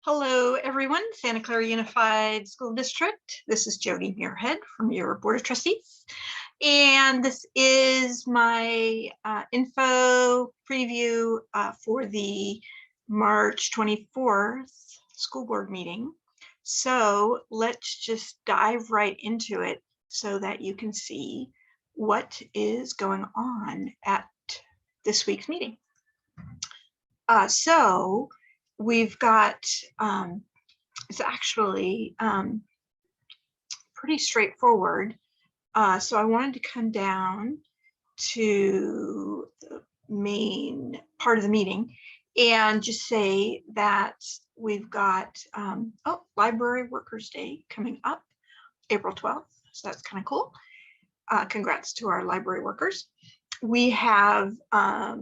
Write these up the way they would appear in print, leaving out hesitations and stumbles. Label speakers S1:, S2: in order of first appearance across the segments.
S1: Hello, everyone. Santa Clara Unified School District. This is Jody Muirhead from your Board of Trustees. And this is my info preview for the March 24th school board meeting. So let's just dive right into it so that you can see what is going on at this week's meeting. So we've got, it's actually pretty straightforward. So I wanted to come down to the main part of the meeting and just say that we've got, Library Workers Day coming up, April 12th. So that's kind of cool. Congrats to our library workers. We have, what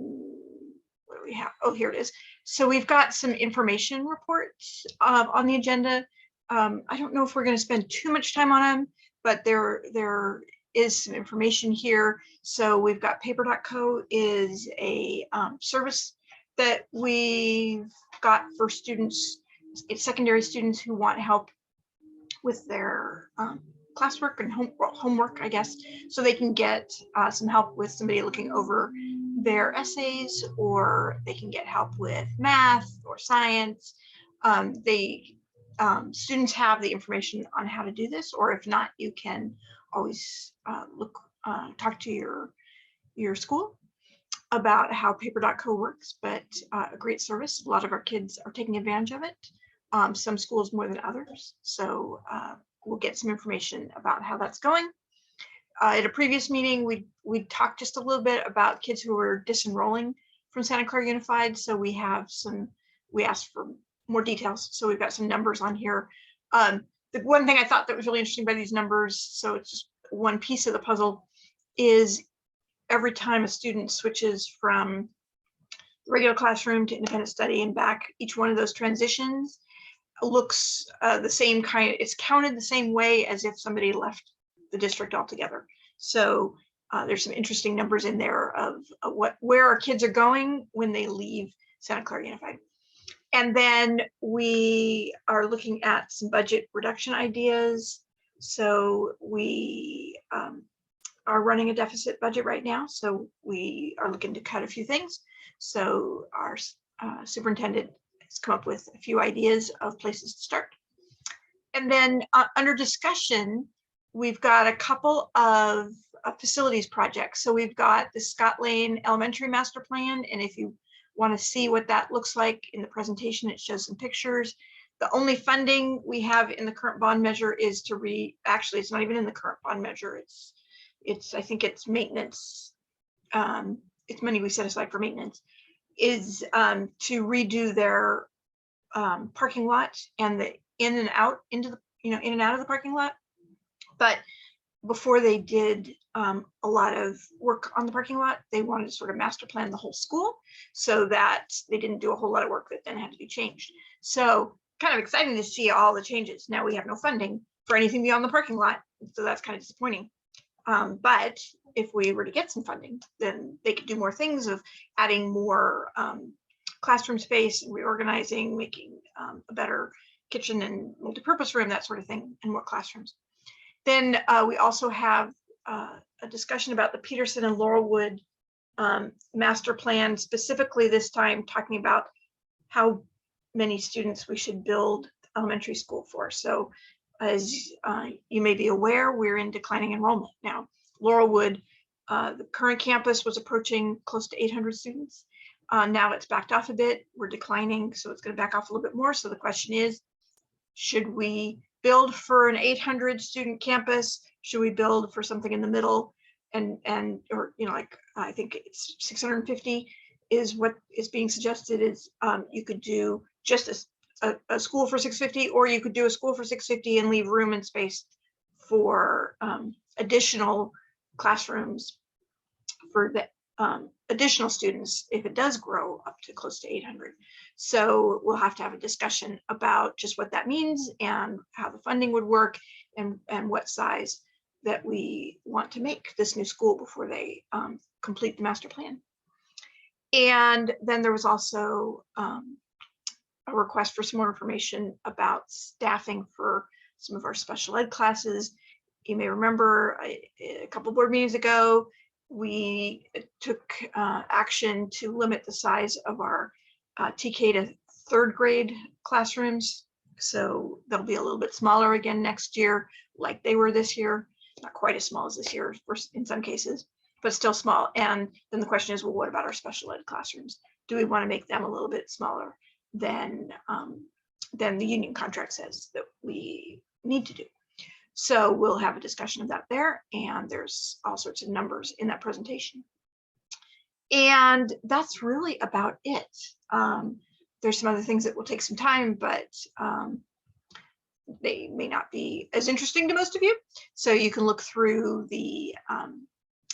S1: do we have? Oh, here it is. So we've got some information reports on the agenda. I don't know if we're going to spend too much time on them, but there is some information here. So we've got paper.co is a service that we've got for students, it's secondary students who want help with their classwork and homework, I guess, so they can get some help with somebody looking over their essays, or they can get help with math or science. Students have the information on how to do this, or if not, you can always talk to your school about how paper.co works, but a great service. A lot of our kids are taking advantage of it. Some schools more than others. So we'll get some information about how that's going. At a previous meeting, we talked just a little bit about kids who were disenrolling from Santa Clara Unified. So we asked for more details. So we've got some numbers on here. The one thing I thought that was really interesting by these numbers, so it's just one piece of the puzzle, is every time a student switches from the regular classroom to independent study and back, each one of those transitions looks the same kind. It's counted the same way as if somebody left the district altogether. So there's some interesting numbers in there of where our kids are going when they leave Santa Clara Unified. And then we are looking at some budget reduction ideas. So we are running a deficit budget right now. So we are looking to cut a few things. So our superintendent has come up with a few ideas of places to start. And then under discussion, we've got a couple of facilities projects. So we've got the Scott Lane Elementary Master Plan. And if you want to see what that looks like in the presentation, it shows some pictures. The only funding we have in the current bond measure is to actually, it's not even in the current bond measure. I think it's maintenance. It's money we set aside for maintenance, is to redo their parking lot and the in and out of the parking lot. But before they did a lot of work on the parking lot, they wanted to sort of master plan the whole school so that they didn't do a whole lot of work that then had to be changed. So kind of exciting to see all the changes. Now we have no funding for anything beyond the parking lot, so that's kind of disappointing. But if we were to get some funding, then they could do more things of adding more classroom space, reorganizing, making a better kitchen and multipurpose room, that sort of thing, and more classrooms. Then we also have a discussion about the Peterson and Laurelwood master plan, specifically this time talking about how many students we should build elementary school for. So as you may be aware, we're in declining enrollment now. Laurelwood, the current campus was approaching close to 800 students. Now it's backed off a bit. We're declining, so it's going to back off a little bit more. So the question is, should we build for an 800 student campus? Should we build for something in the middle? Or like I think it's 650 is what is being suggested. Is you could do just a school for 650, or you could do a school for 650 and leave room and space for additional classrooms for the additional students if it does grow up to close to 800. So we'll have to have a discussion about just what that means and how the funding would work and what size that we want to make this new school before they complete the master plan. And then there was also a request for some more information about staffing for some of our special ed classes. You may remember a couple board meetings ago, we took action to limit the size of our TK to third grade classrooms. So they'll be a little bit smaller again next year, like they were this year. Not quite as small as this year in some cases, but still small. And then the question is, well, what about our special ed classrooms? Do we want to make them a little bit smaller than the union contract says that we need to do? So we'll have a discussion of that there, and there's all sorts of numbers in that presentation. And that's really about it. There's some other things that will take some time, but they may not be as interesting to most of you. So you can look through the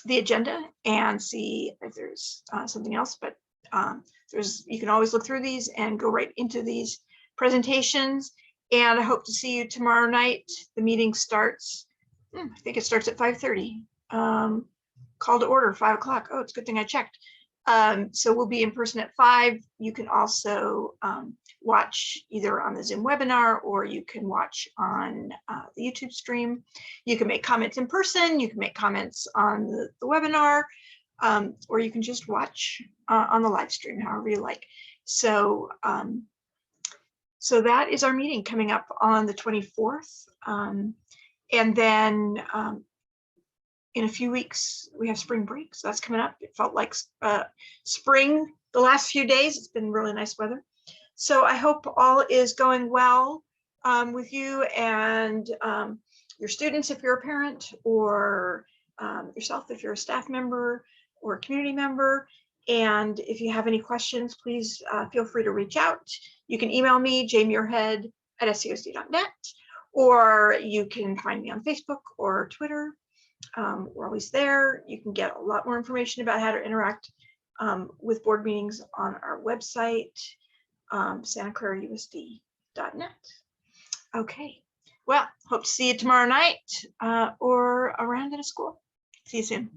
S1: agenda and see if there's something else, but you can always look through these and go right into these presentations. And I hope to see you tomorrow night. The meeting starts, I think it starts at 5:30. Call to order 5 o'clock. Oh, it's a good thing I checked. So we'll be in person at 5. You can also watch either on the Zoom webinar, or you can watch on the YouTube stream. You can make comments in person, you can make comments on the webinar, or you can just watch on the live stream, however you like. So, so that is our meeting coming up on the 24th. And then in a few weeks, we have spring break. So that's coming up. It felt like spring the last few days. It's been really nice weather. So I hope all is going well with you and your students if you're a parent, or yourself if you're a staff member or a community member. And if you have any questions, please feel free to reach out. You can email me, jmuirhead@scosd.net, or you can find me on Facebook or Twitter. We're always there. You can get a lot more information about how to interact with board meetings on our website, santaclarausd.net. Okay, well, hope to see you tomorrow night or around in a school. See you soon.